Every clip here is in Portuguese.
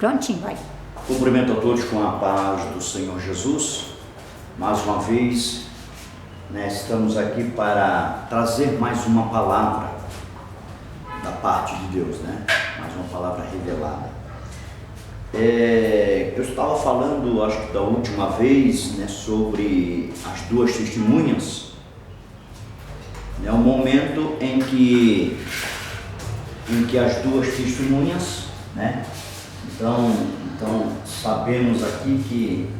Prontinho, vai. Cumprimento a todos com a paz do Senhor Jesus. Mais uma vez, estamos aqui para trazer mais uma palavra da parte de Deus, mais uma palavra revelada. Eu estava falando, acho que da última vez, sobre as duas testemunhas, o momento em que as duas testemunhas, então sabemos aqui que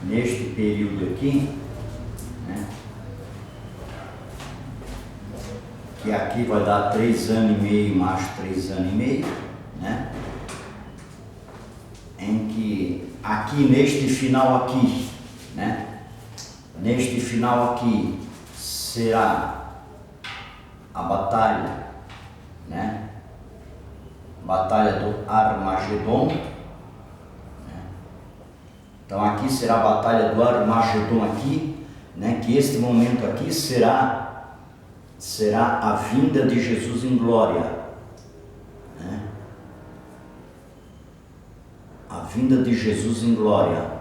neste período aqui, que aqui vai dar 3 anos e meio mais 3 anos e meio, em que aqui neste final aqui, neste final aqui será a batalha, batalha do Armagedon. Então aqui será a batalha do Armagedon aqui, que este momento aqui será a vinda de Jesus em glória, a vinda de Jesus em glória.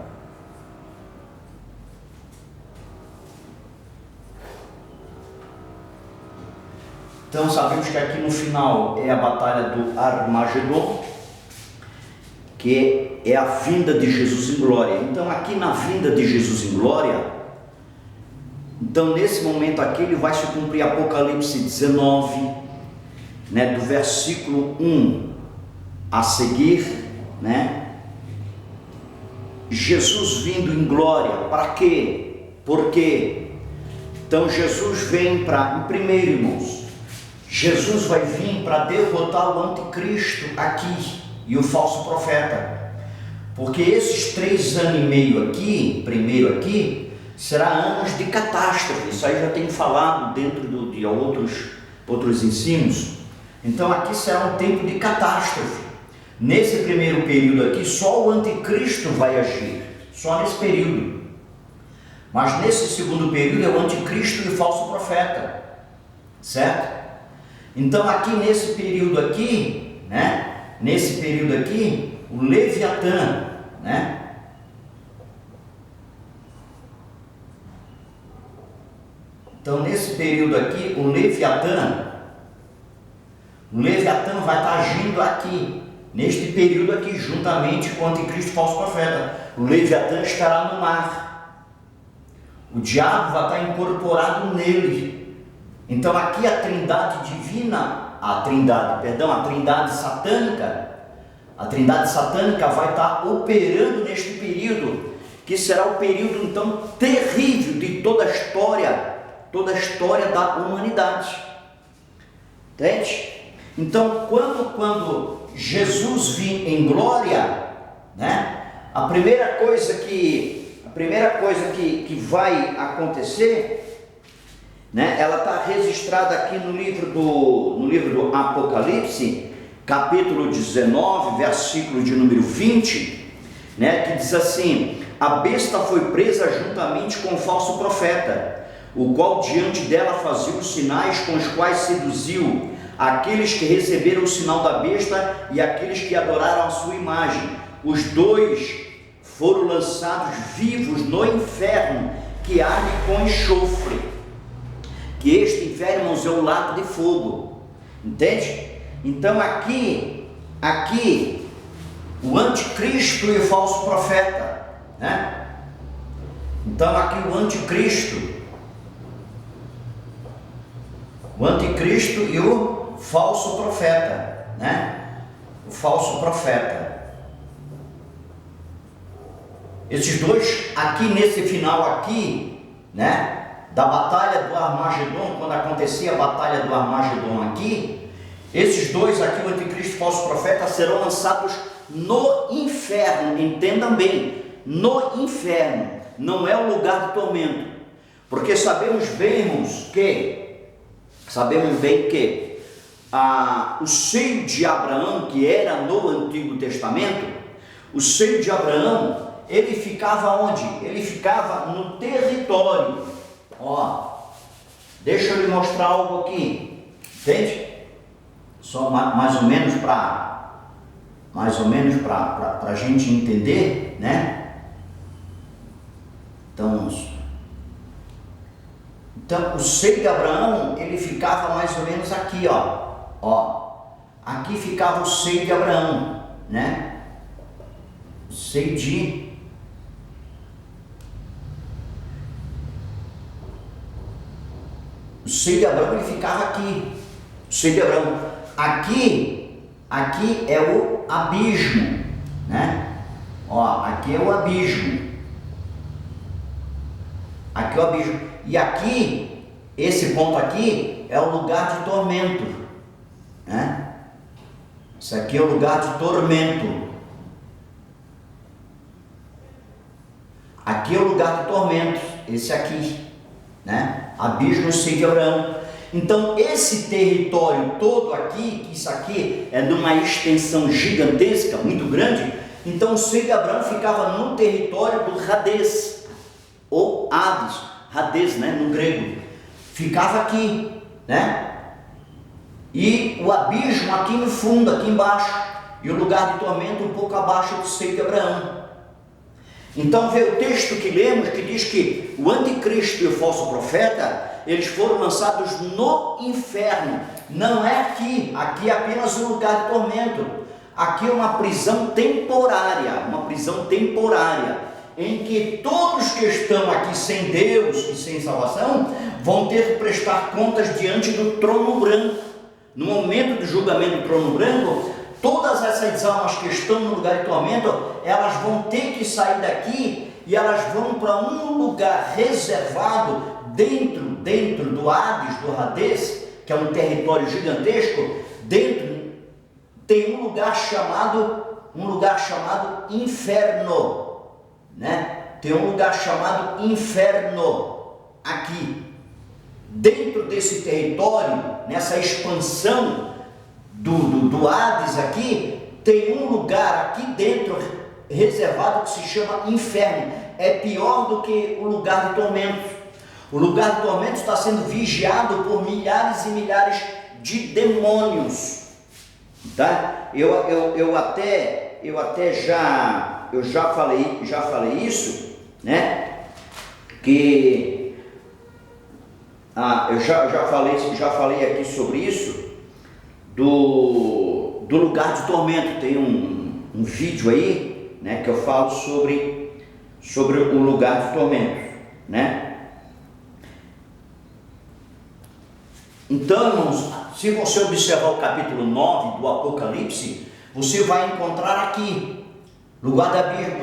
Então sabemos que aqui no final é a batalha do Armagedon, que é a vinda de Jesus em glória. Então aqui na vinda de Jesus em glória, então nesse momento aqui ele vai se cumprir Apocalipse 19, do versículo 1 a seguir, Jesus vindo em glória. Para quê? Porque então Jesus vem para, em primeiro, irmãos, Jesus vai vir para derrotar o anticristo aqui e o falso profeta, porque esses 3 anos e meio aqui, primeiro aqui, será anos de catástrofe. Isso aí já tem falado dentro de outros ensinos. Então aqui será um tempo de catástrofe. Nesse primeiro período aqui, só o anticristo vai agir, só nesse período. Mas nesse segundo período é o anticristo e o falso profeta, certo? Então aqui nesse período aqui, nesse período aqui, o Leviatã, Então nesse período aqui, o Leviatã vai estar agindo aqui, neste período aqui, juntamente com o anticristo e o falso profeta. O Leviatã estará no mar. O diabo vai estar incorporado nele. Então aqui a trindade divina, a trindade satânica vai estar operando neste período, que será o período então terrível de toda a história da humanidade. Entende? Então quando Jesus vir em glória, a primeira coisa que vai acontecer, ela está registrada aqui no livro do Apocalipse, capítulo 19, versículo de número 20, que diz assim: a besta foi presa juntamente com o falso profeta, o qual diante dela fazia os sinais com os quais seduziu aqueles que receberam o sinal da besta e aqueles que adoraram a sua imagem. Os dois foram lançados vivos no inferno, que arde com enxofre. Que este inferno, irmãos, é o lago de fogo. Entende? Então aqui o anticristo e o falso profeta, Então aqui o anticristo e o falso profeta, O falso profeta. Esses dois aqui nesse final aqui, da batalha do Armagedon, quando acontecia a batalha do Armagedon aqui, esses dois aqui, o anticristo e o falso profeta, serão lançados no inferno. Entendam bem, no inferno, não é o lugar de tormento, porque sabemos bem, irmãos, que o seio de Abraão, que era no Antigo Testamento, o seio de Abraão, ele ficava onde? Ele ficava no território. Deixa eu lhe mostrar algo aqui, entende? Só mais ou menos para mais ou menos para a gente entender, né? Então, o seio de Abraão, ele ficava mais ou menos aqui, ó. Aqui ficava o seio de Abraão, né? O seio de Abraão, ele ficava aqui. O seio de Abraão. Aqui é o abismo, né? Ó, aqui é o abismo. Aqui é o abismo. E aqui, esse ponto aqui, é o lugar de tormento, né? Isso aqui é o lugar de tormento. Aqui é o lugar de tormento, esse aqui, né? Abismo, seio de Abraão. Então, esse território todo aqui, que isso aqui é de uma extensão gigantesca, muito grande, então o seio de Abraão ficava no território do Hades, ou Hades, né, no grego, ficava aqui, né? E o abismo aqui no fundo, aqui embaixo, e o lugar de tormento um pouco abaixo do seio de Abraão. Então vê o texto que lemos, que diz que o anticristo e o falso profeta, eles foram lançados no inferno. Não é aqui é apenas um lugar de tormento. Aqui é uma prisão temporária, em que todos que estão aqui sem Deus e sem salvação, vão ter que prestar contas diante do trono branco. No momento do julgamento do trono branco, todas essas almas que estão no lugar de tormento, elas vão ter que sair daqui e elas vão para um lugar reservado dentro do Hades, que é um território gigantesco. Dentro tem um lugar chamado inferno, né? Tem um lugar chamado inferno aqui. Dentro desse território, nessa expansão do Hades aqui, tem um lugar aqui dentro reservado que se chama inferno. É pior do que o lugar de tormento. O lugar de tormento está sendo vigiado por milhares e milhares de demônios, tá? Eu até já falei isso, né? Que eu já falei aqui sobre isso, do lugar de tormento. Tem um vídeo aí, né, que eu falo sobre o lugar de tormento, né? Então, irmãos, se você observar o capítulo 9 do Apocalipse, você vai encontrar aqui, lugar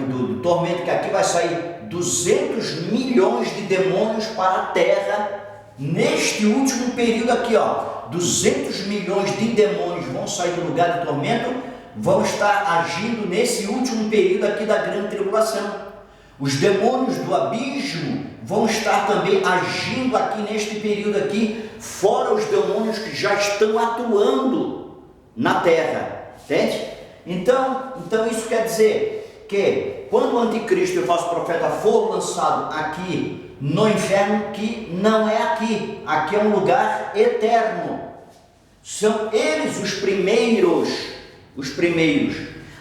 do tormento, que aqui vai sair 200 milhões de demônios para a terra, neste último período aqui, ó. 200 milhões de demônios vão sair do lugar de tormento, vão estar agindo nesse último período aqui da grande tribulação. Os demônios do abismo vão estar também agindo aqui neste período aqui, fora os demônios que já estão atuando na terra, entende? Então isso quer dizer que quando o anticristo e o falso profeta for lançado aqui no inferno, que não é aqui é um lugar eterno. São eles os primeiros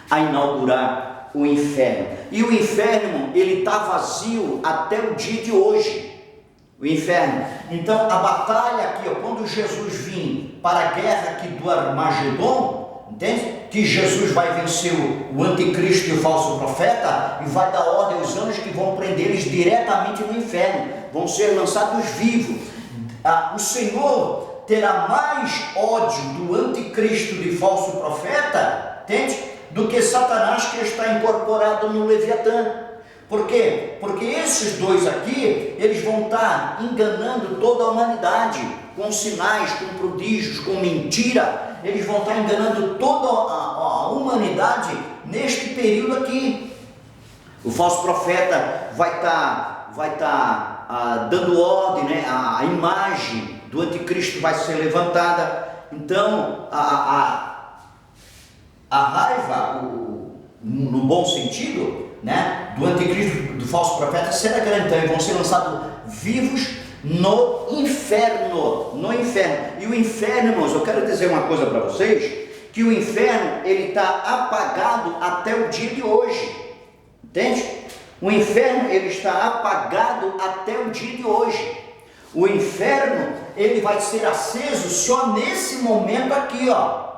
a inaugurar o inferno. E o inferno, ele está vazio até o dia de hoje. O inferno. Então a batalha aqui, ó, quando Jesus vir para a guerra aqui do Armagedon, entende? Que Jesus vai vencer o anticristo e o falso profeta e vai dar ordem aos anjos que vão prender eles diretamente no inferno. Vão ser lançados vivos. O Senhor terá mais ódio do anticristo e falso profeta, entende? Do que Satanás, que está incorporado no Leviatã. Por quê? Porque esses dois aqui, eles vão estar enganando toda a humanidade, com sinais, com prodígios, com mentira. Eles vão estar enganando toda a humanidade neste período aqui. O falso profeta vai estar dando ordem, né? A imagem do anticristo vai ser levantada. Então, a raiva, no bom sentido, né, do anticristo, do falso profeta, será grande. Então, eles vão ser lançados vivos no inferno. E o inferno, irmãos, eu quero dizer uma coisa para vocês, que o inferno ele está apagado até o dia de hoje, entende? O inferno ele está apagado até o dia de hoje. O inferno ele vai ser aceso só nesse momento aqui, ó.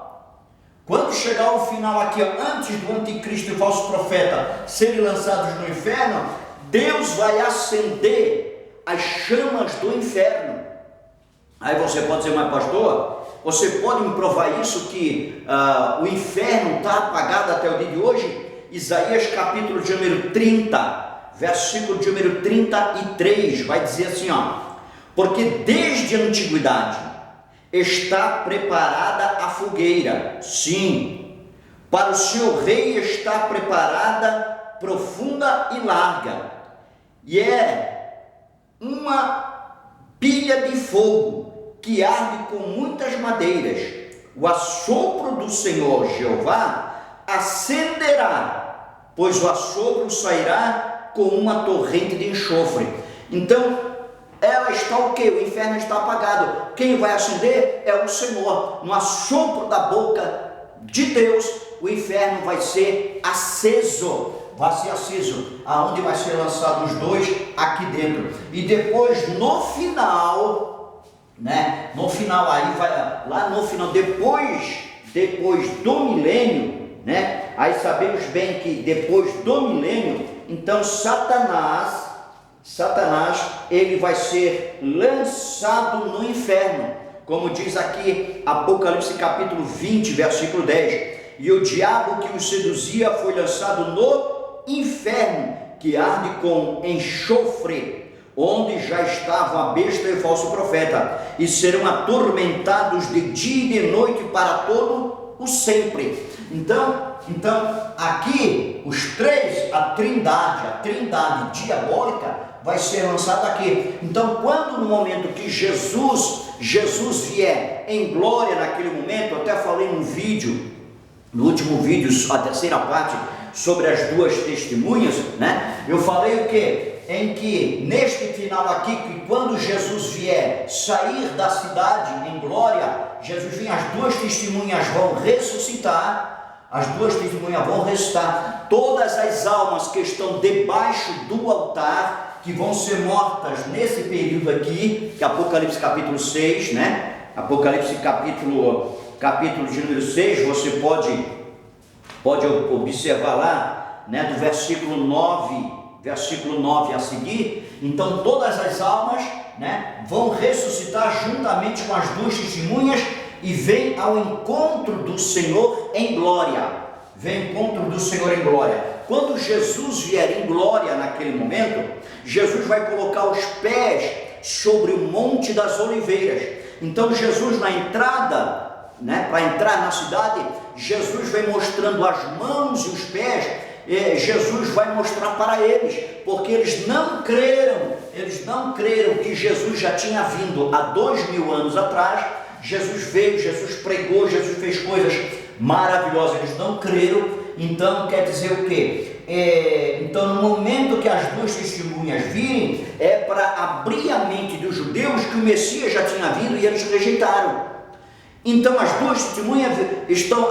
Quando chegar o final aqui, ó, antes do anticristo e falso profeta serem lançados no inferno, Deus vai acender as chamas do inferno. Aí você pode dizer, mas pastor, você pode me provar isso, que o inferno está apagado até o dia de hoje? Isaías capítulo de número 30, versículo de número 33, vai dizer assim, ó: porque desde a antiguidade está preparada a fogueira, sim, para o seu rei está preparada profunda e larga, e é uma pilha de fogo que arde com muitas madeiras. O assopro do Senhor Jeová acenderá, pois o assopro sairá com uma torrente de enxofre. Então, ela está o quê? O inferno está apagado. Quem vai acender é o Senhor. No assopro da boca de Deus, o inferno vai ser aceso. Vai ser aceso. Aonde vai ser lançado os dois? Aqui dentro. E depois, no final, né? No final, aí vai lá no final, depois do milênio, né? Aí sabemos bem que depois do milênio, então Satanás, ele vai ser lançado no inferno, como diz aqui Apocalipse capítulo 20, versículo 10, e o diabo que os seduzia foi lançado no inferno, que arde com enxofre, onde já estavam a besta e o falso profeta, e serão atormentados de dia e de noite para todo o sempre. Então aqui os três, a trindade diabólica vai ser lançada aqui. Então, quando no momento que Jesus vier em glória naquele momento, até falei num vídeo, no último vídeo, a terceira parte, sobre as duas testemunhas, né? Eu falei o quê? Em que neste final aqui, que quando Jesus vier sair da cidade em glória, Jesus vem, as duas testemunhas vão ressuscitar. As duas testemunhas vão ressuscitar. Todas as almas que estão debaixo do altar, que vão ser mortas nesse período aqui, que é Apocalipse capítulo 6, né? Apocalipse capítulo de número 6, você pode observar lá, né? Do versículo 9 a seguir. Então todas as almas, né, vão ressuscitar juntamente com as duas testemunhas e vem ao encontro do Senhor em glória. Vem ao encontro do Senhor em glória. Quando Jesus vier em glória naquele momento, Jesus vai colocar os pés sobre o Monte das Oliveiras. Então Jesus na entrada, né, para entrar na cidade, Jesus vem mostrando as mãos e os pés. Jesus vai mostrar para eles, porque eles não creram que Jesus já tinha vindo há 2000 anos atrás. Jesus veio, Jesus pregou, Jesus fez coisas maravilhosas, eles não creram. Então quer dizer o quê? Então no momento que as duas testemunhas virem, é para abrir a mente dos judeus que o Messias já tinha vindo e eles rejeitaram. Então as duas testemunhas estão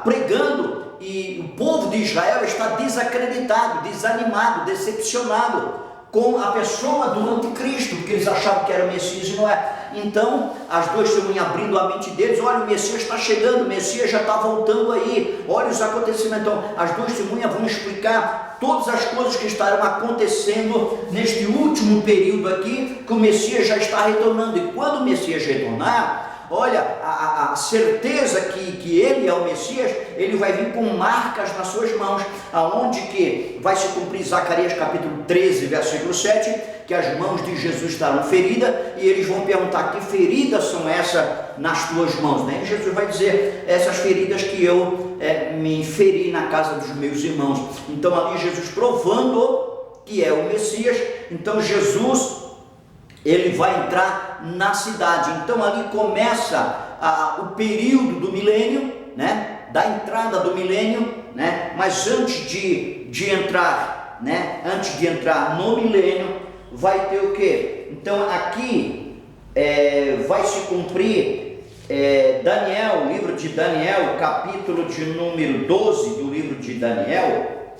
pregando, e o povo de Israel está desacreditado, desanimado, decepcionado com a pessoa do anticristo, porque eles achavam que era o Messias e não é. Então as duas testemunhas abrindo a mente deles: olha, o Messias está chegando, o Messias já está voltando aí, olha os acontecimentos. Então as duas testemunhas vão explicar todas as coisas que estarão acontecendo neste último período aqui, que o Messias já está retornando. E quando o Messias retornar, olha, a certeza que ele é o Messias, ele vai vir com marcas nas suas mãos, aonde que vai se cumprir Zacarias capítulo 13, versículo 7, que as mãos de Jesus estarão feridas, e eles vão perguntar: que feridas são essas nas tuas mãos? Né? E Jesus vai dizer: essas feridas que eu me feri na casa dos meus irmãos. Então ali Jesus provando que é o Messias. Então Jesus, ele vai entrar na cidade. Então ali começa o período do milênio, né? Da entrada do milênio, né? Mas antes de entrar, né? Antes de entrar no milênio, vai ter o quê? Então aqui vai se cumprir Daniel, livro de Daniel, capítulo de número 12 do livro de Daniel,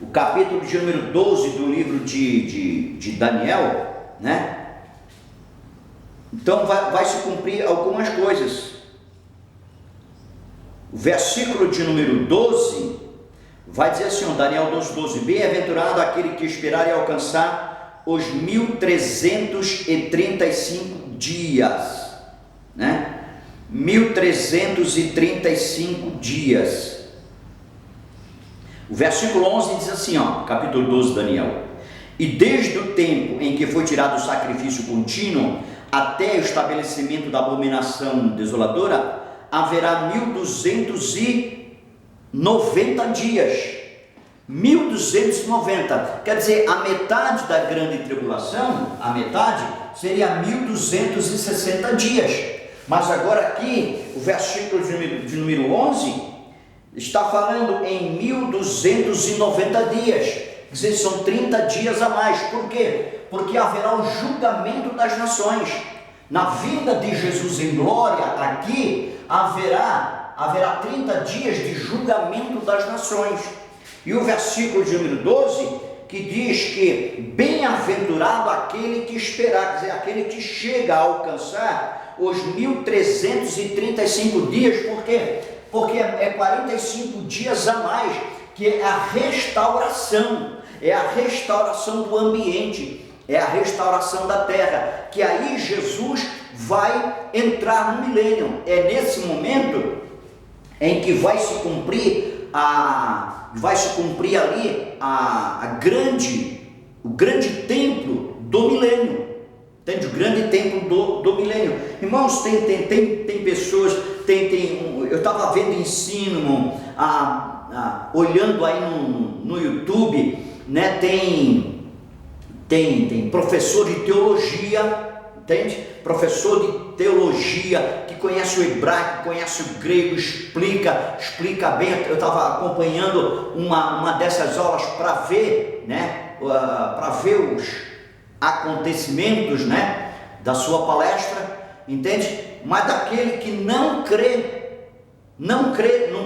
o capítulo de número 12 do livro de Daniel, né? Então vai se cumprir algumas coisas. O versículo de número 12 vai dizer assim, Daniel 12:12, bem-aventurado aquele que esperar e alcançar os 1335 dias, né? 1335 dias. O versículo 11 diz assim, capítulo 12 de Daniel, e desde o tempo em que foi tirado o sacrifício contínuo até o estabelecimento da abominação desoladora, haverá 1290 dias. 1290, quer dizer, a metade da grande tribulação, a metade seria 1260 dias. Mas agora aqui, o versículo de número 11 está falando em 1290 dias, quer dizer, são 30 dias a mais. Por quê? Porque haverá o julgamento das nações. Na vinda de Jesus em glória, aqui haverá 30 dias de julgamento das nações. E o versículo de número 12, que diz que bem-aventurado aquele que esperar, quer dizer, aquele que chega a alcançar os 1335 dias. Por quê? Porque é 45 dias a mais, que é a restauração do ambiente, é a restauração da terra, que aí Jesus vai entrar no milênio. É nesse momento em que vai se cumprir ali o grande templo do milênio. Entende? O grande templo do milênio. Irmãos, tem pessoas, eu estava vendo ensino, olhando aí no YouTube, né? Tem professor de teologia, entende? Professor de teologia que conhece o hebraico, conhece o grego, explica bem. Eu estava acompanhando uma dessas aulas para ver, né? Para ver os acontecimentos, né? Da sua palestra, entende? Mas daquele que não crê no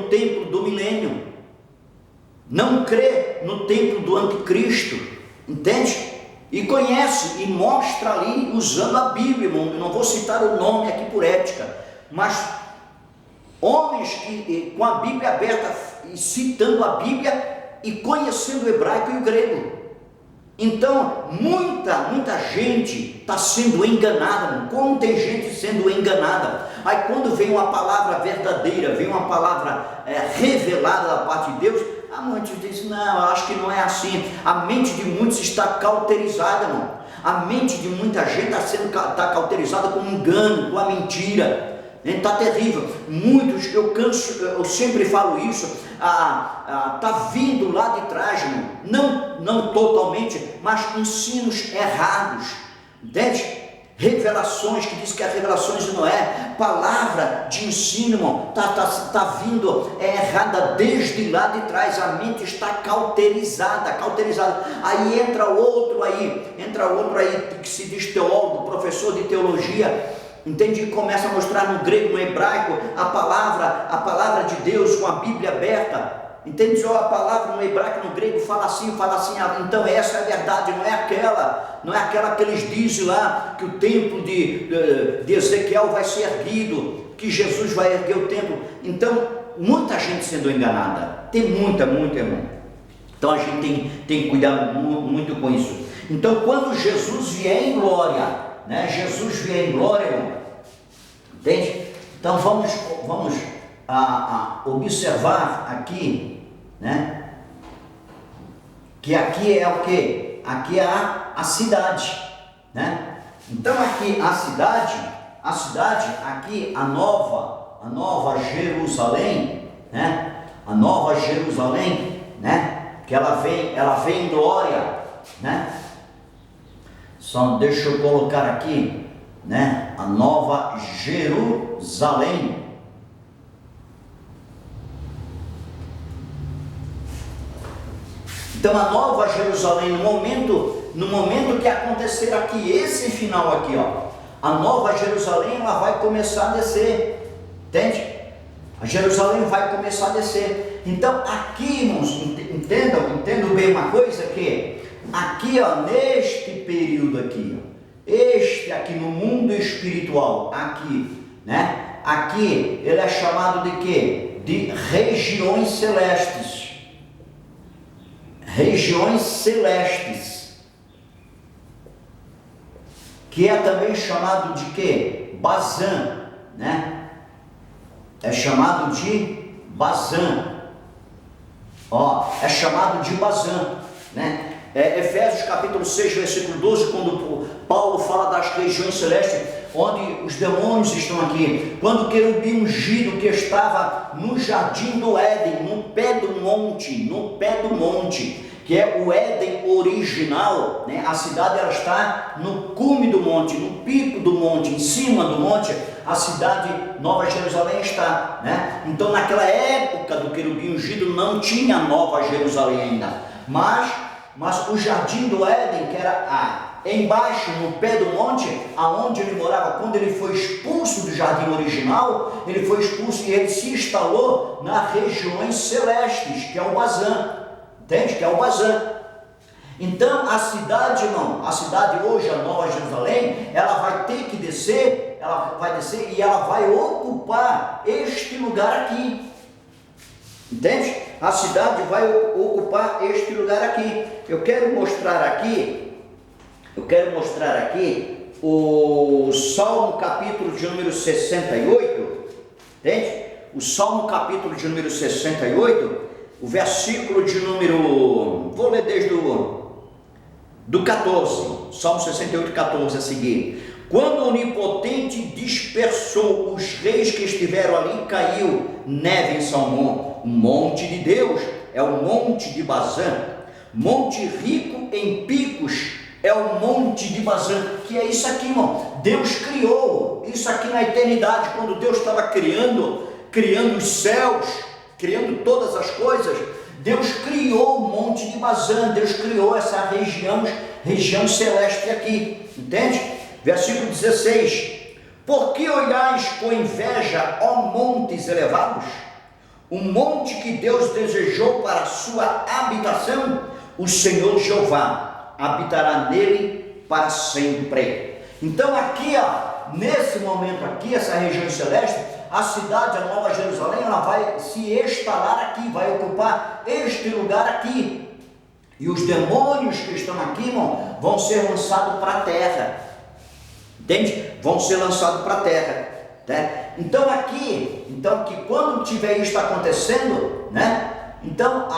templo do milênio, não crê no templo do anticristo, entende? E conhece e mostra ali usando a Bíblia. Eu não vou citar o nome aqui por ética, mas homens que com a Bíblia aberta, citando a Bíblia e conhecendo o hebraico e o grego. Então muita gente está sendo enganada. Como tem gente sendo enganada? Aí quando vem uma palavra verdadeira, vem uma palavra revelada da parte de Deus, a mente diz, não, eu acho que não é assim. A mente de muitos está cauterizada, irmão. A mente de muita gente está cauterizada com o engano, com a mentira. Está terrível. Muitos, eu sempre falo isso, está vindo lá de trás, irmão. Não totalmente, mas ensinos errados, entende? Revelações, que diz que as revelações de Noé, palavra de ensino, está vindo errada desde lá de trás. A mente está cauterizada. Aí entra outro aí que se diz teólogo, professor de teologia, entende? E começa a mostrar no grego, no hebraico, a palavra de Deus com a Bíblia aberta. Entende? A palavra no hebraico, no grego, fala assim, então essa é a verdade, não é aquela que eles dizem lá, que o templo de Ezequiel vai ser erguido, que Jesus vai erguer o templo. Então, muita gente sendo enganada, tem muita, irmão. Então a gente tem que cuidar muito com isso. Então, quando Jesus vier em glória, né? Irmão, entende? Então vamos observar aqui, né? Que aqui é o que? Aqui é a cidade, né? Então aqui a cidade, aqui a nova Jerusalém, né? A nova Jerusalém, né? Que ela vem em glória, né? Só deixa eu colocar aqui, né? A nova Jerusalém. Então a nova Jerusalém, no momento que acontecer aqui, esse final aqui, A nova Jerusalém, ela vai começar a descer, entende? A Jerusalém vai começar a descer. Então aqui, irmãos, entendam bem uma coisa, que aqui, ó, neste período aqui, ó, este aqui no mundo espiritual, aqui, né? Aqui ele é chamado de quê? De regiões celestes. Regiões celestes. Que é também chamado de quê? Bazã, né? É chamado de Bazã. Ó, é chamado de Bazã, né? Efésios capítulo 6, versículo 12, quando Paulo fala das regiões celestes, onde os demônios estão aqui. Quando o querubim ungido que estava no jardim do Éden, no pé do monte, que é o Éden original, né? A cidade, ela está no cume do monte, no pico do monte, em cima do monte, a cidade Nova Jerusalém está, né? Então naquela época do querubim ungido não tinha Nova Jerusalém ainda, mas o jardim do Éden, que era embaixo, no pé do monte, aonde ele morava, quando ele foi expulso do jardim original, ele foi expulso e ele se instalou nas regiões celestes, que é o Bazã, entende? Que é o Bazã. Então a cidade, irmão, a cidade hoje, a Nova Jerusalém, ela vai ter que descer, ela vai descer e ela vai ocupar este lugar aqui, entende? A cidade vai ocupar este lugar aqui. Eu quero mostrar aqui o Salmo capítulo de número 68, entende? O Salmo capítulo de número 68, o versículo de número, vou ler desde do 14, Salmo 68, 14 a seguir. Quando o Onipotente dispersou os reis que estiveram ali, caiu neve em Salmão. O monte de Deus é o monte de Bazã. Monte rico em picos é o monte de Bazã. Que é isso aqui, irmão? Deus criou isso aqui na eternidade, quando Deus estava criando os céus, criando todas as coisas. Deus criou o monte de Bazã. Deus criou essa região celeste aqui, entende? Versículo 16: Por que olhais com inveja, ó montes elevados? O monte que Deus desejou para a sua habitação, o Senhor Jeová habitará nele para sempre. Então aqui, ó, nesse momento aqui, essa região celeste, a cidade, a Nova Jerusalém, ela vai se instalar aqui, vai ocupar este lugar aqui. E os demônios que estão aqui, irmão, vão ser lançados para a terra. Entende? Vão ser lançados para a terra, né? Então que quando tiver isso acontecendo, né? Então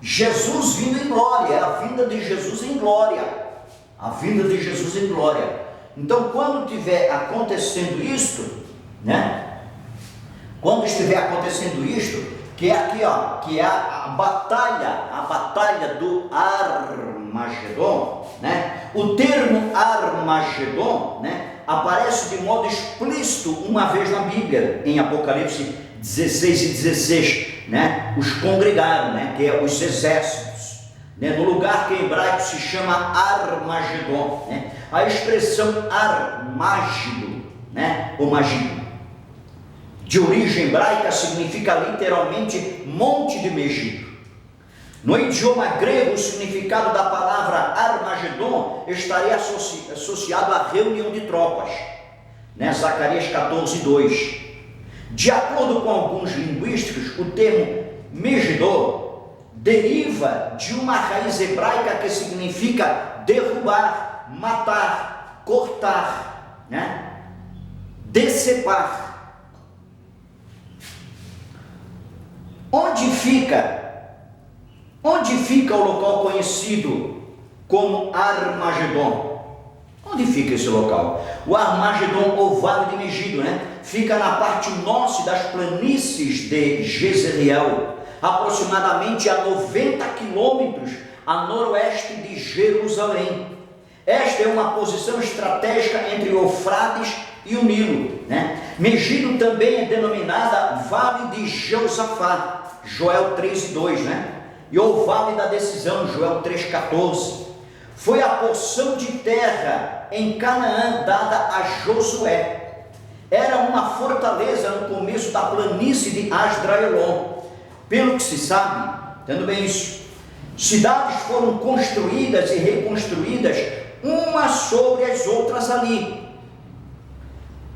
Jesus vindo em glória, é a vinda de Jesus em glória, a vinda de Jesus em glória. Então quando tiver acontecendo isso, né? Quando estiver acontecendo isto, que é aqui, ó, que é a batalha do Armagedon, né? O termo Armagedon, né, aparece de modo explícito uma vez na Bíblia, em Apocalipse 16 e 16, né? Os congregaram, né, que é os exércitos, né, no lugar que em hebraico se chama Armagedon, né? A expressão Armágido, né, ou Magido, de origem hebraica, significa literalmente monte de Megido. No idioma grego, o significado da palavra Armagedon estaria associado à reunião de tropas, né? Zacarias 14, 2. De acordo com alguns linguísticos, o termo Megiddo deriva de uma raiz hebraica que significa derrubar, matar, cortar, né? Decepar. Onde fica o local conhecido como Armagedon? Onde fica esse local? O Armagedon, ou Vale de Megido, né? Fica na parte norte das planícies de Jezreel, aproximadamente a 90 quilômetros a noroeste de Jerusalém. Esta é uma posição estratégica entre o Eufrates e o Nilo, né? Megido também é denominada Vale de Jeosafá, Joel 3:2, né? E o Vale da Decisão, Joel 3:14. foi a porção de terra em Canaã dada a Josué. Era uma fortaleza no começo da planície de Asdraelon. Pelo que se sabe, entendo bem isso, cidades foram construídas e reconstruídas umas sobre as outras ali,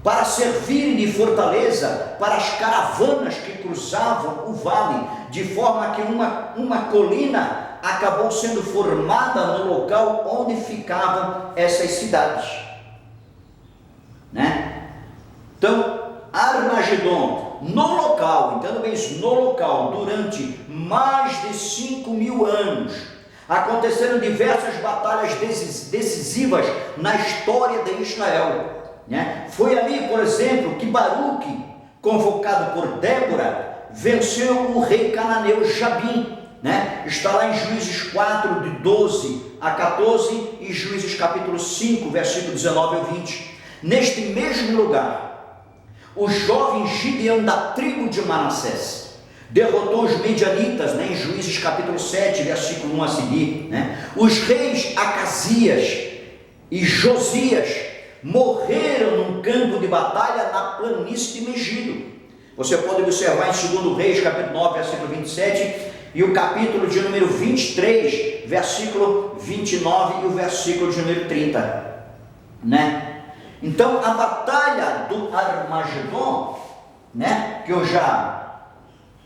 para servirem de fortaleza para as caravanas que cruzavam o vale, de forma que uma colina acabou sendo formada no local onde ficavam essas cidades, né? Então, Armagedon, no local, entenda bem isso, no local, durante mais de 5.000 anos, aconteceram diversas batalhas decisivas na história de Israel, né? Foi ali, por exemplo, que Baruque, convocado por Débora, venceu o rei cananeu Jabim, né? Está lá em Juízes 4, de 12 a 14 e Juízes capítulo 5, versículo 19 ao 20. Neste mesmo lugar, o jovem Gideão da tribo de Manassés derrotou os medianitas, né, em Juízes capítulo 7, versículo 1 a seguir, né? Os reis Acasias e Josias morreram num campo de batalha na planície de Megido. Você pode observar em 2 Reis capítulo 9, versículo 27 e o capítulo de número 23, versículo 29 e o versículo de número 30, né? Então, a batalha do Armagedon, né, que eu já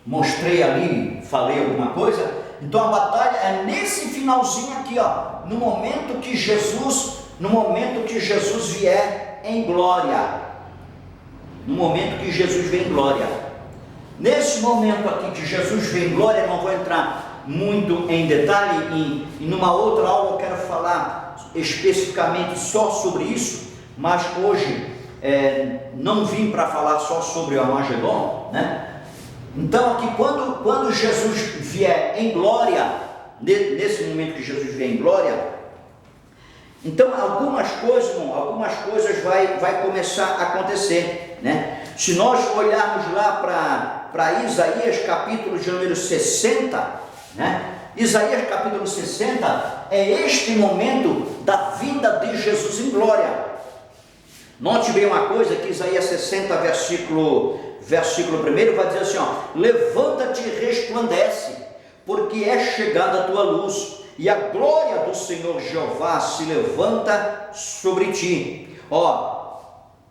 mostrei ali, falei alguma coisa, então a batalha é nesse finalzinho aqui, ó, no momento que Jesus vier em glória, no momento que Jesus vem em glória. Nesse momento aqui que Jesus vem em glória, não vou entrar muito em detalhe, e numa outra aula eu quero falar especificamente só sobre isso, mas hoje não vim para falar só sobre o Armagedon, né? Então aqui quando Jesus vier em glória, nesse momento que Jesus vier em glória, então algumas coisas vai começar a acontecer, né? Se nós olharmos lá para Isaías capítulo de número 60, né? Isaías capítulo 60 é este momento da vinda de Jesus em glória. Note bem uma coisa, que Isaías 60, versículo 1 vai dizer assim, ó: levanta-te e resplandece, porque é chegada a tua luz, e a glória do Senhor Jeová se levanta sobre ti. Ó,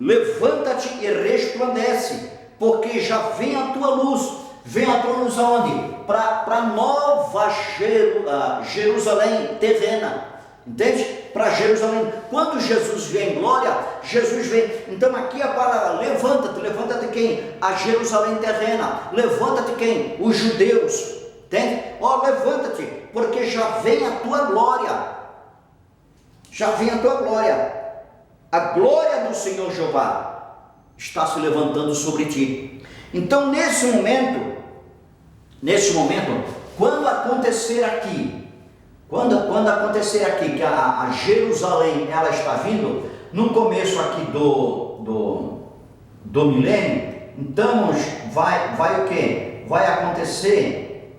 levanta-te e resplandece, porque já vem a tua luz. Vem a tua luz aonde? Para nova Jerusalém terrena, entende? Para Jerusalém. Quando Jesus vem em glória, Jesus vem. Então aqui a palavra levanta-te quem? A Jerusalém terrena. Levanta-te quem? Os judeus. Entende? Ó, levanta-te, porque já vem a tua glória. Já vem a tua glória. A glória do Senhor Jeová está se levantando sobre ti. Então nesse momento, quando acontecer aqui que a Jerusalém ela está vindo, no começo aqui do milênio, então vai o que? Vai acontecer,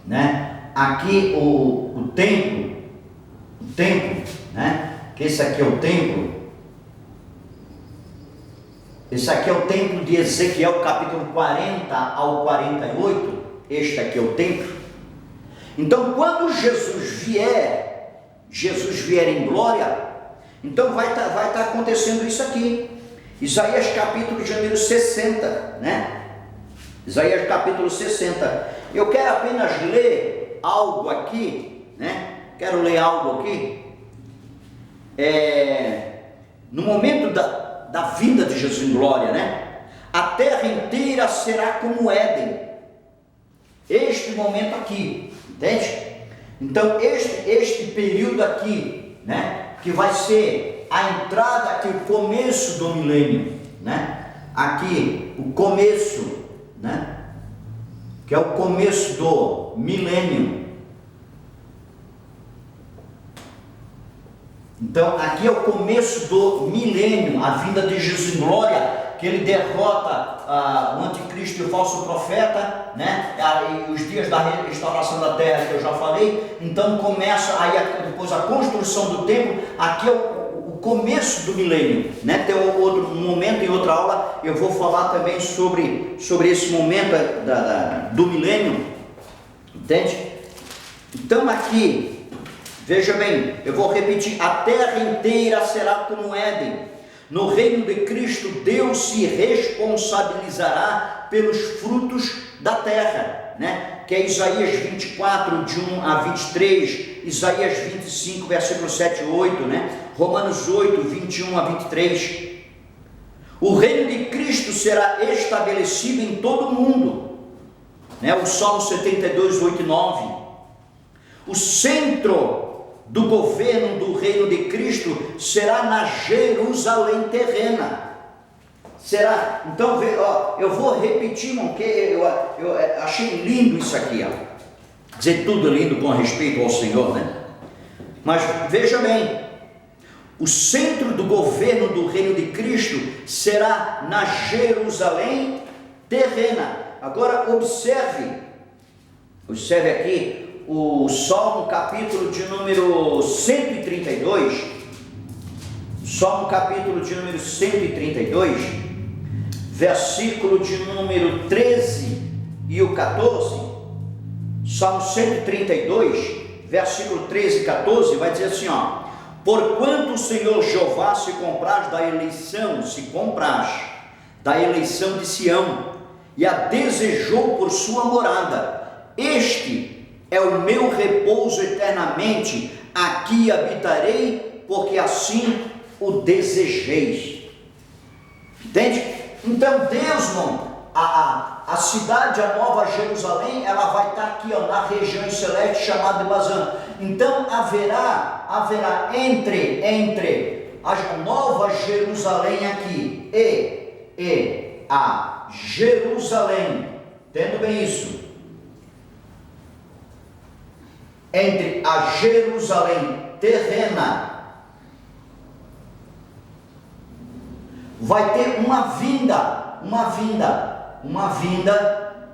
né? Aqui o templo, né? Que esse aqui é o templo. Esse aqui é o templo de Ezequiel, capítulo 40 ao 48. Este aqui é o templo. Então, quando Jesus vier em glória, então vai tá acontecendo isso aqui. Isaías capítulo de número 60, né? Isaías capítulo 60. Eu quero apenas ler algo aqui, né? Quero ler algo aqui. No momento da vinda de Jesus em glória, né? A terra inteira será como Éden. Este momento aqui, entende? Então este período aqui, né? Que vai ser a entrada aqui, o começo do milênio, né? Aqui o começo, né? Que é o começo do milênio. Então aqui é o começo do milênio, a vinda de Jesus em glória, que ele derrota o anticristo e o falso profeta, né? E os dias da restauração da terra que eu já falei. Então começa aí depois a construção do templo. Aqui é o começo do milênio, né? Tem outro momento, em outra aula eu vou falar também sobre esse momento do milênio, entende? Então aqui, veja bem, eu vou repetir: a terra inteira será como Éden. No reino de Cristo, Deus se responsabilizará pelos frutos da terra, né? Que é Isaías 24, de 1 a 23, Isaías 25, versículo 7 e 8, né? Romanos 8, 21 a 23. O reino de Cristo será estabelecido em todo o mundo, né? O Salmo 72, 8 e 9. O centro do governo do reino de Cristo será na Jerusalém terrena. Será? Então, eu vou repetir, irmão, porque eu achei lindo isso aqui, ó. Dizer tudo lindo com respeito ao Senhor, né? Mas veja bem, o centro do governo do reino de Cristo será na Jerusalém terrena. Agora observe aqui o Salmo capítulo de número 132, Salmo capítulo de número 132, versículo de número 13 e o 14, Salmo 132, versículo 13 e 14, vai dizer assim, ó: porquanto o Senhor Jeová se compraz da eleição de Sião, e a desejou por sua morada, este é o meu repouso eternamente, aqui habitarei, porque assim o desejeis. Entende? Então Deus, irmão, a cidade, a Nova Jerusalém, ela vai estar aqui, ó, na região celeste chamada de Bazã. Então haverá entre a Nova Jerusalém aqui e a Jerusalém, entendo bem isso, entre a Jerusalém terrena, vai ter uma vinda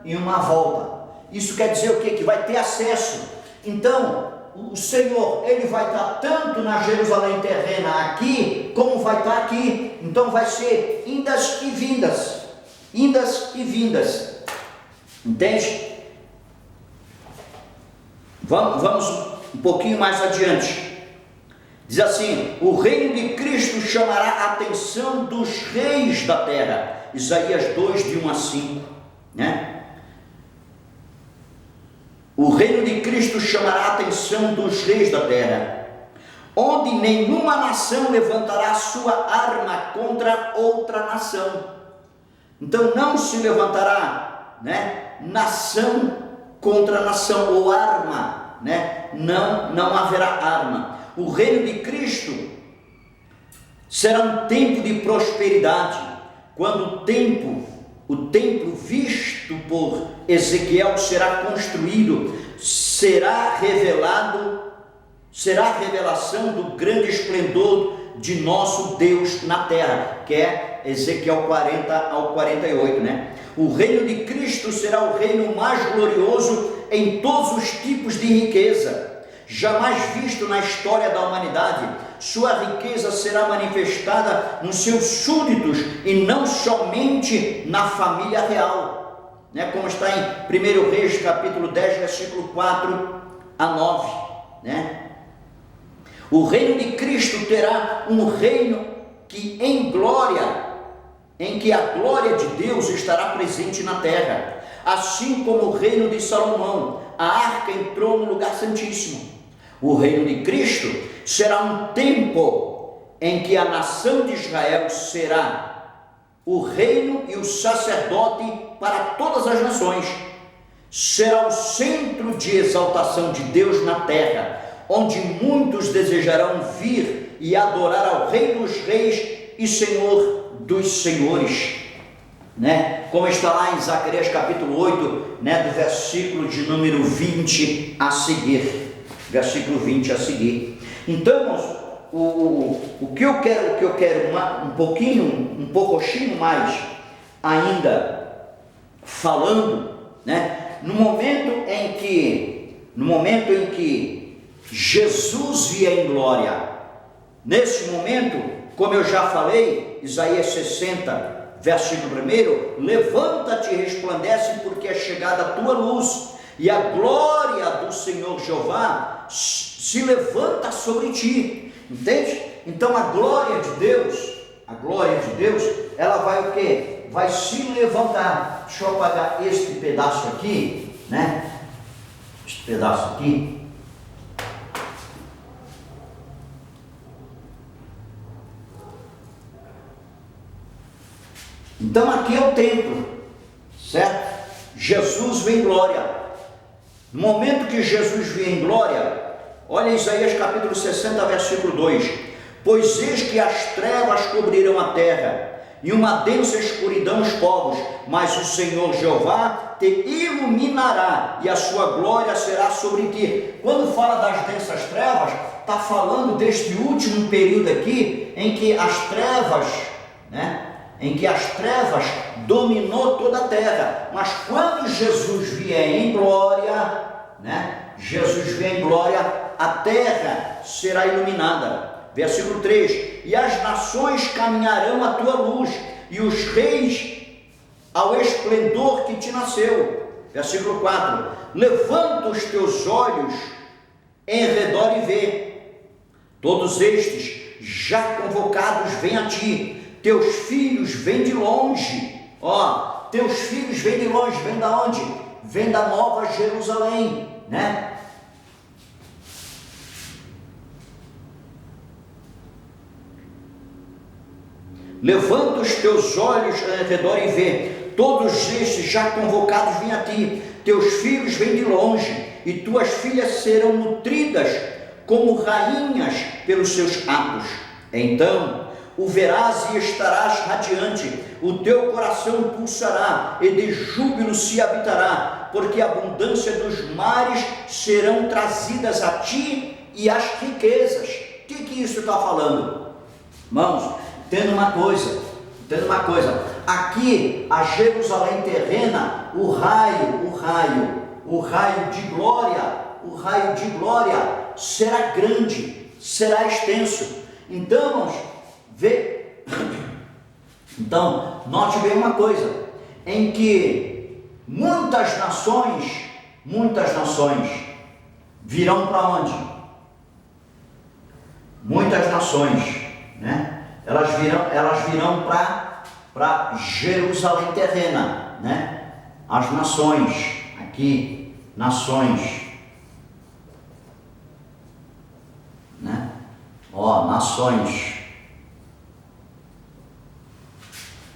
e uma volta. Isso quer dizer o quê? Que vai ter acesso. Então o Senhor, ele vai estar tanto na Jerusalém terrena aqui, como vai estar aqui. Então vai ser indas e vindas, entende? Vamos um pouquinho mais adiante. Diz assim: o reino de Cristo chamará a atenção dos reis da terra. Isaías 2, de 1 a 5, né? O reino de Cristo chamará a atenção dos reis da terra, onde nenhuma nação levantará sua arma contra outra nação. Então não se levantará, né, nação contra nação, ou arma, né? Não haverá arma. O reino de Cristo será um tempo de prosperidade, quando o templo visto por Ezequiel será construído, será a revelação do grande esplendor de nosso Deus na terra, que é Ezequiel 40 ao 48, né? O reino de Cristo será o reino mais glorioso em todos os tipos de riqueza, jamais visto na história da humanidade. Sua riqueza será manifestada nos seus súditos e não somente na família real, né? Como está em 1 Reis capítulo 10, versículo 4 a 9, né? O reino de Cristo terá um reino que em que a glória de Deus estará presente na terra, assim como o reino de Salomão, a arca entrou no lugar santíssimo. O reino de Cristo será um tempo em que a nação de Israel será o reino e o sacerdote para todas as nações. Será o centro de exaltação de Deus na terra, onde muitos desejarão vir e adorar ao Rei dos Reis e Senhor dos Senhores, né? Como está lá em Zacarias capítulo 8, né, do versículo de número 20 a seguir. Versículo 20 a seguir. Então, o que eu quero um pouquinho mais ainda falando, né? No momento em que Jesus vier em glória, nesse momento, como eu já falei, Isaías 60, versículo 1, levanta-te e resplandece, porque é chegada a tua luz, e a glória do Senhor Jeová se levanta sobre ti. Entende? Então a glória de Deus, ela vai o quê? Vai se levantar. Deixa eu apagar este pedaço aqui, né? Este pedaço aqui. Então aqui é o templo, certo? Jesus vem em glória. No momento que Jesus vem em glória, olha Isaías capítulo 60, versículo 2: pois eis que as trevas cobrirão a terra, e uma densa escuridão os povos, mas o Senhor Jeová te iluminará, e a sua glória será sobre ti. Quando fala das densas trevas, está falando deste último período aqui, em que as trevas, né? Em que as trevas dominou toda a terra. Mas quando Jesus vier em glória, né? Jesus vier em glória, a terra será iluminada. Versículo 3: e as nações caminharão à tua luz, e os reis ao esplendor que te nasceu. Versículo 4: levanta os teus olhos em redor e vê, todos estes já convocados vêm a ti, teus filhos vêm de longe. Ó, teus filhos vêm de longe, vêm da onde? Vêm da Nova Jerusalém, né? Levanta os teus olhos ao redor e vê, todos estes já convocados vêm a ti, teus filhos vêm de longe, e tuas filhas serão nutridas como rainhas pelos seus atos. Então o verás e estarás radiante, o teu coração pulsará, e de júbilo se habitará, porque a abundância dos mares serão trazidas a ti, e as riquezas. O que isso está falando? Irmãos, entenda uma coisa, aqui a Jerusalém terrena, o raio de glória será grande, será extenso. Então, irmãos, então, note bem uma coisa, em que muitas nações virão para onde? Muitas nações, né? Elas virão para Jerusalém terrena, né? As nações, aqui, nações, né? Ó, nações.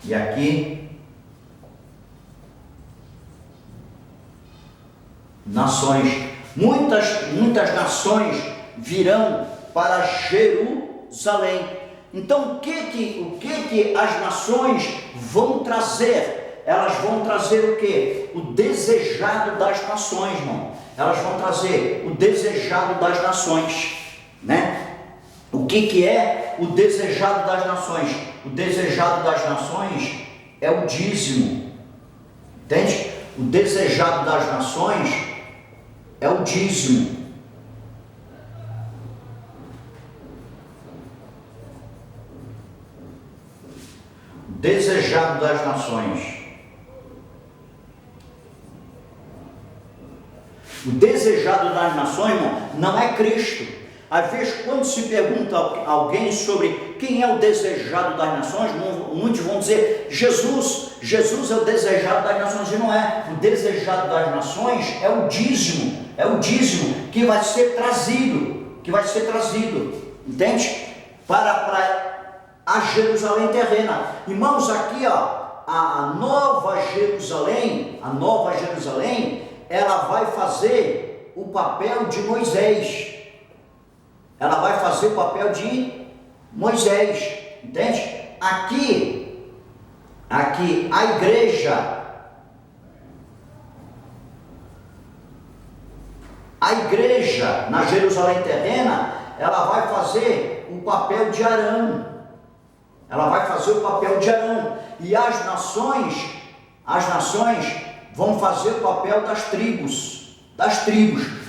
E aqui, nações, muitas nações virão para Jerusalém. Então, o que as nações vão trazer? Elas vão trazer o que? O desejado das nações, irmão. Elas vão trazer o desejado das nações, né? O que é o desejado das nações? O desejado das nações é o dízimo, entende? O desejado das nações é o dízimo. O desejado das nações. O desejado das nações, irmão, não é Cristo. Às vezes, quando se pergunta a alguém sobre quem é o desejado das nações, muitos vão dizer Jesus. Jesus é o desejado das nações, e não é. O desejado das nações é o dízimo que vai ser trazido, entende? Para a Jerusalém terrena. Irmãos, aqui, ó, a Nova Jerusalém, ela vai fazer o papel de Moisés. Ela vai fazer o papel de Moisés, entende? Aqui a igreja na Jerusalém terrena, ela vai fazer o papel de Arão. Ela vai fazer o papel de Arão. E as nações vão fazer o papel das tribos.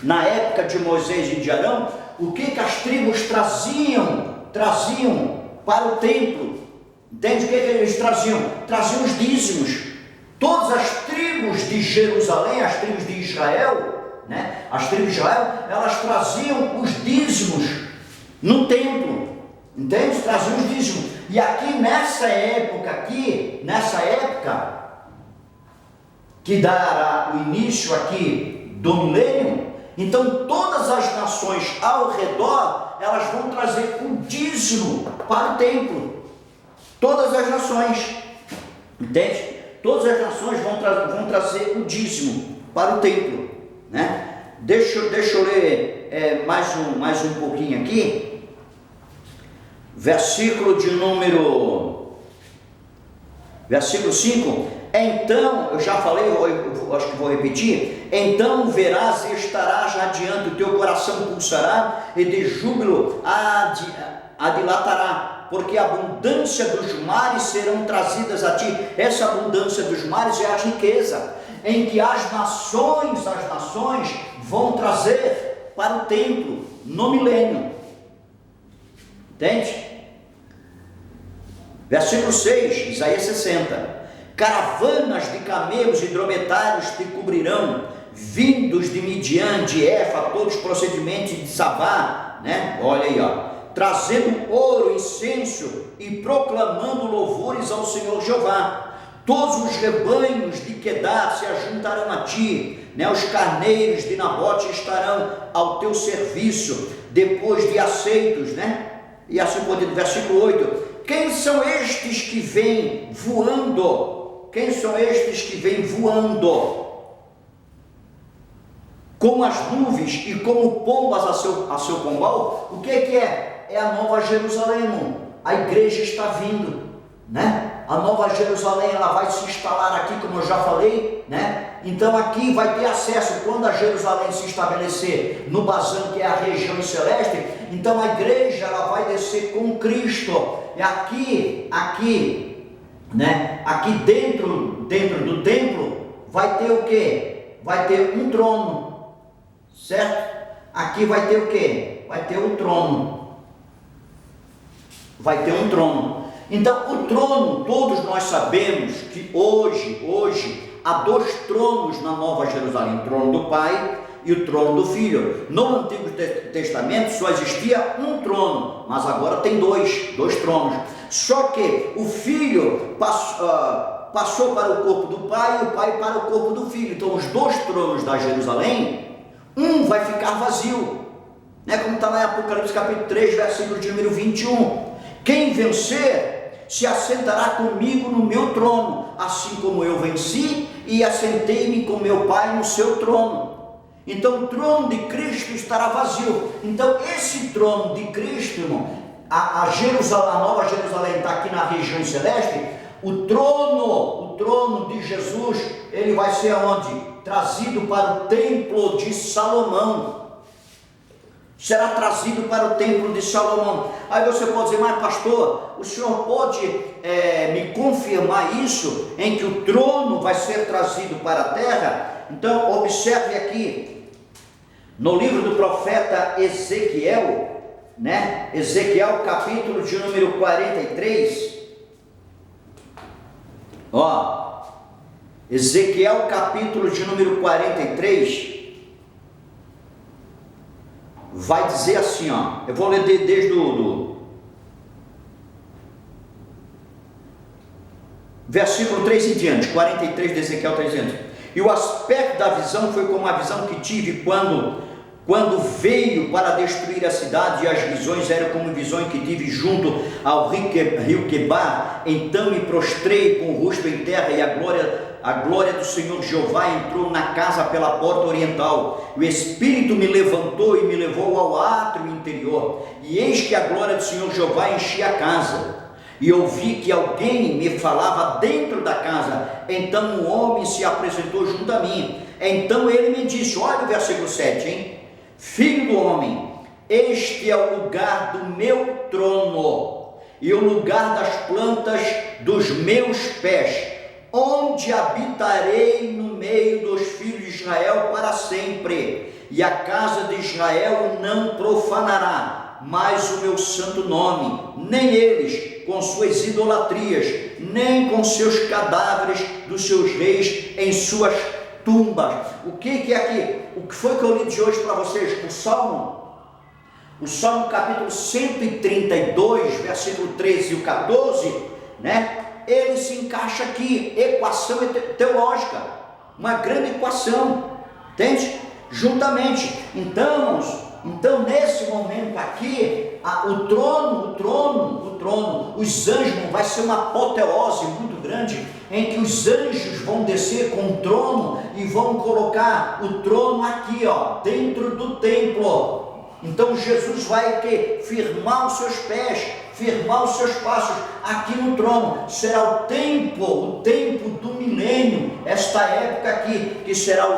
Na época de Moisés e de Arão, o que as tribos traziam para o templo? Entende o que eles traziam? Traziam os dízimos. Todas as tribos de Jerusalém, as tribos de Israel, né? As tribos de Israel, elas traziam os dízimos no templo. Entende? Traziam os dízimos. E aqui nessa época que dará o início aqui do milênio, então todas as nações ao redor, elas vão trazer o dízimo para o templo. Todas as nações, entende? Todas as nações vão trazer o dízimo para o templo, né? Deixa eu ler mais um pouquinho aqui. Versículo 5. Então, eu já falei, eu acho que vou repetir. Então verás e estarás radiante, o teu coração pulsará e de júbilo adilatará, porque a abundância dos mares serão trazidas a ti. Essa abundância dos mares é a riqueza, em que as nações vão trazer para o templo no milênio. Entende? Versículo 6, Isaías 60. Caravanas de camelos e dromedários te cobrirão, vindos de Midian, de Efa, todos procedimentes de Sabá, né? Olha aí, ó. Trazendo ouro, incenso e proclamando louvores ao Senhor Jeová. Todos os rebanhos de Quedar se ajuntarão a ti, né? Os carneiros de Nabote estarão ao teu serviço, depois de aceitos, né? E assim por diante. Versículo 8. Quem são estes que vêm voando? Com as nuvens e como pombas a seu pombal? O que é? É a Nova Jerusalém, irmão. A igreja está vindo, né? A Nova Jerusalém, ela vai se instalar aqui, como eu já falei, né? Então aqui vai ter acesso, quando a Jerusalém se estabelecer no Bazã, que é a região celeste, então a igreja, ela vai descer com Cristo. E aqui, né? Aqui dentro do templo, vai ter o quê? Vai ter um trono, certo? Aqui vai ter o quê? Vai ter um trono. Vai ter um trono. Então, o trono, todos nós sabemos que hoje há dois tronos na Nova Jerusalém: o trono do Pai e o trono do Filho. No Antigo Testamento só existia um trono, mas agora tem dois tronos. Só que o Filho passou para o corpo do Pai e o Pai para o corpo do Filho. Então, os dois tronos da Jerusalém, um vai ficar vazio, né? Como está lá em Apocalipse capítulo 3, versículo de número 21. Quem vencer se assentará comigo no meu trono, assim como eu venci e assentei-me com meu Pai no seu trono. Então o trono de Cristo estará vazio. Então esse trono de Cristo, irmão, a Nova Jerusalém está aqui na região celeste. O trono de Jesus, ele vai ser aonde? Trazido para o templo de Salomão. Será trazido para o templo de Salomão. Aí você pode dizer: mas pastor, o senhor pode me confirmar isso, em que o trono vai ser trazido para a terra? Então observe aqui, no livro do profeta Ezequiel, né? Ezequiel capítulo de número 43, ó, Ezequiel capítulo de número 43, vai dizer assim, ó, eu vou ler desde o versículo 3 em diante, 43 de Ezequiel 3 em diante. E o aspecto da visão foi como a visão que tive quando veio para destruir a cidade, e as visões eram como visões que tive junto ao rio Quebar. Então me prostrei com o rosto em terra, e a glória do Senhor Jeová entrou na casa pela porta oriental. O Espírito me levantou e me levou ao átrio interior, e eis que a glória do Senhor Jeová enchia a casa. E ouvi que alguém me falava dentro da casa. Então um homem se apresentou junto a mim. Então ele me disse, olha o versículo 7, hein? Filho do homem, este é o lugar do meu trono e o lugar das plantas dos meus pés, onde habitarei no meio dos filhos de Israel para sempre, e a casa de Israel não profanará mais o meu santo nome, nem eles com suas idolatrias, nem com seus cadáveres dos seus reis em suas tumbas. O que é aqui? O que foi que eu li de hoje para vocês? O Salmo capítulo 132, versículo 13 e o 14, né? Ele se encaixa aqui, equação teológica, uma grande equação, entende? Juntamente. Então nesse momento aqui, o trono, os anjos, vai ser uma apoteose muito grande, em que os anjos vão descer com o trono e vão colocar o trono aqui, ó, dentro do templo. Então Jesus vai firmar os seus pés, firmar os seus passos aqui no trono. Será o tempo do milênio, esta época aqui, que será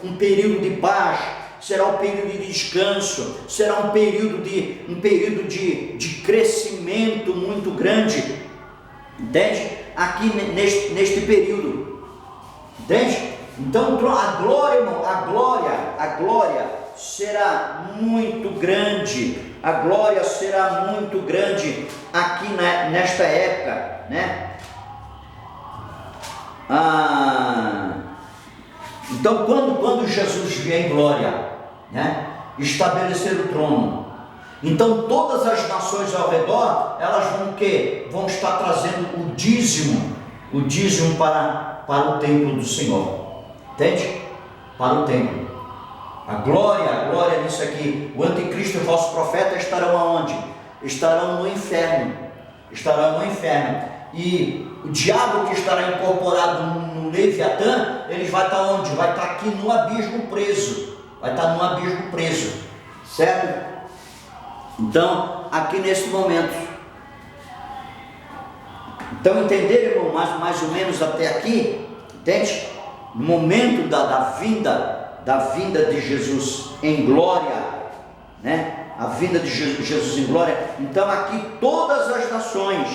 um período de paz, será um período de descanso, será um período de crescimento muito grande, entende? Aqui neste período, entende? Então a glória, irmão, a glória será muito grande, a glória será muito grande aqui nesta época, né? Então quando Jesus vier em glória, né, estabelecer o trono, então todas as nações ao redor, elas vão estar trazendo o dízimo para o templo do Senhor, entende? Para o templo. A glória nisso aqui. O anticristo e o falso profeta estarão aonde? Estarão no inferno. E o diabo que estará incorporado no Leviatã, ele vai estar onde? Vai estar aqui no abismo preso. Certo? Então, aqui nesse momento. Então, entenderam, irmão, mais ou menos até aqui? Entende? No momento da vinda de Jesus em glória, né? A vinda de Jesus em glória. Então aqui todas as nações,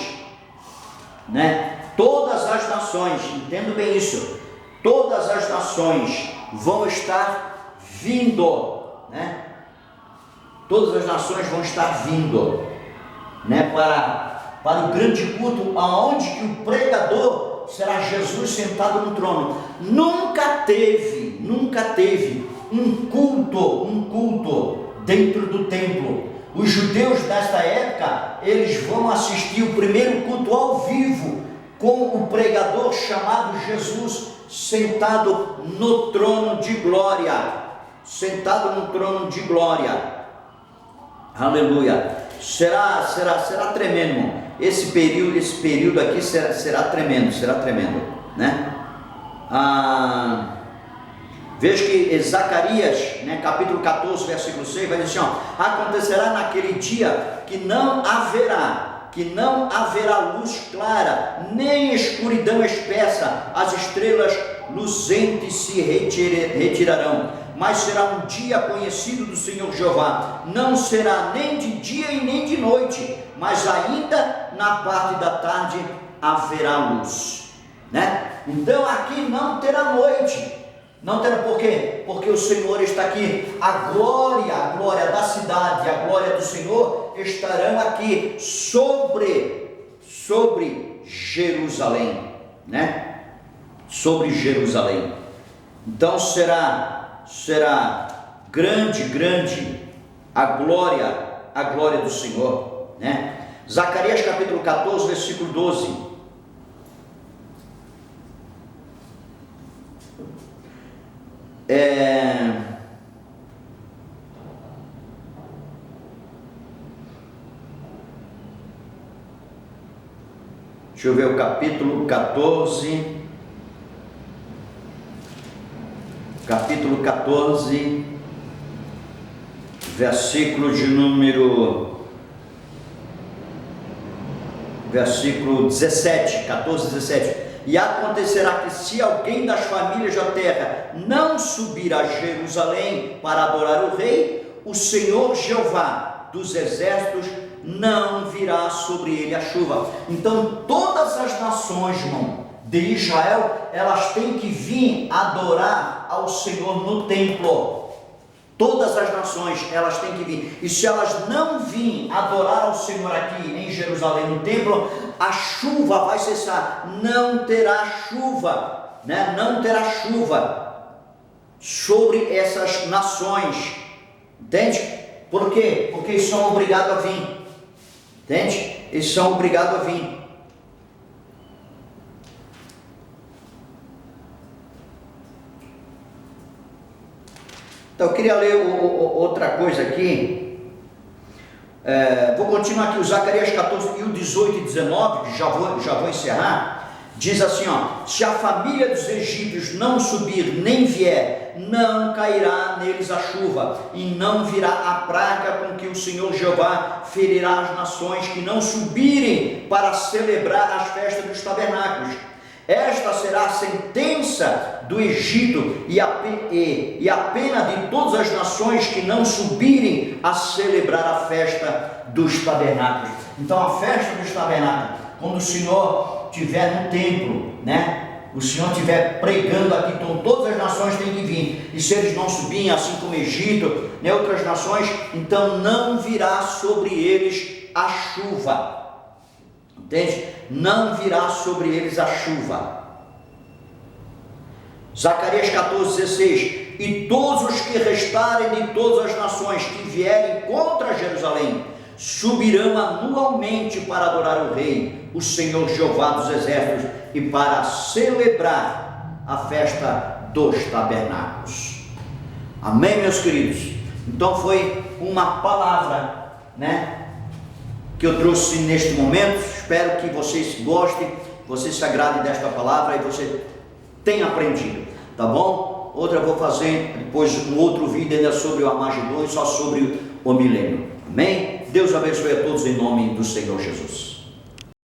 né? Todas as nações, entendo bem isso, todas as nações vão estar vindo, né? Todas as nações vão estar vindo, né? Para o grande culto, aonde que o pregador será Jesus sentado no trono. Nunca teve um culto dentro do templo. Os judeus desta época, eles vão assistir o primeiro culto ao vivo, com o pregador chamado Jesus sentado no trono de glória. Aleluia. Será tremendo, irmão. Esse período aqui será tremendo, né? Veja que Zacarias, né, capítulo 14, versículo 6, vai dizer assim, ó: acontecerá naquele dia que não haverá luz clara, nem escuridão espessa, as estrelas luzentes se retirarão, mas será um dia conhecido do Senhor Jeová, não será nem de dia e nem de noite, mas ainda na parte da tarde haverá luz, né? Então aqui não terá noite. Não terá, por quê? Porque o Senhor está aqui. A glória da cidade, a glória do Senhor estarão aqui sobre Jerusalém, né? Sobre Jerusalém. Então será grande a glória do Senhor, né? Zacarias capítulo 14, versículo 12. Deixa eu ver o capítulo 14, versículo 17, 14, 17. E acontecerá que se alguém das famílias da terra não subir a Jerusalém para adorar o rei, o Senhor Jeová dos exércitos, não virá sobre ele a chuva. Então todas as nações, irmão, de Israel, elas têm que vir adorar ao Senhor no templo. Todas as nações, elas têm que vir. E se elas não virem adorar ao Senhor aqui em Jerusalém no templo, a chuva vai cessar. Não terá chuva, né? Não terá chuva sobre essas nações. Entende? Por quê? Porque eles são obrigados a vir. Entende? Eles são obrigados a vir. Então eu queria ler outra coisa aqui. Vou continuar aqui, o Zacarias 14 e o 18 e 19, que já vou encerrar. Diz assim, ó: se a família dos egípcios não subir nem vier, não cairá neles a chuva, e não virá a praga com que o Senhor Jeová ferirá as nações que não subirem para celebrar as festas dos tabernáculos. Esta será a sentença do Egito e a pena de todas as nações que não subirem a celebrar a festa dos tabernáculos. Então a festa dos tabernáculos, quando o Senhor estiver no templo, né? O Senhor estiver pregando aqui, então todas as nações têm que vir. E se eles não subirem, assim como o Egito, né, outras nações, então não virá sobre eles a chuva. Entende? Não virá sobre eles a chuva. Zacarias 14, 16: e todos os que restarem de todas as nações que vierem contra Jerusalém subirão anualmente para adorar o Rei, o Senhor Jeová dos exércitos, e para celebrar a festa dos tabernáculos. Amém, meus queridos? Então foi uma palavra, né, que eu trouxe neste momento. Espero que vocês gostem, vocês se agradem desta palavra e você tenha aprendido, tá bom? Outra eu vou fazer depois um outro vídeo ainda sobre o Armagedon e só sobre o milênio. Amém? Deus abençoe a todos em nome do Senhor Jesus.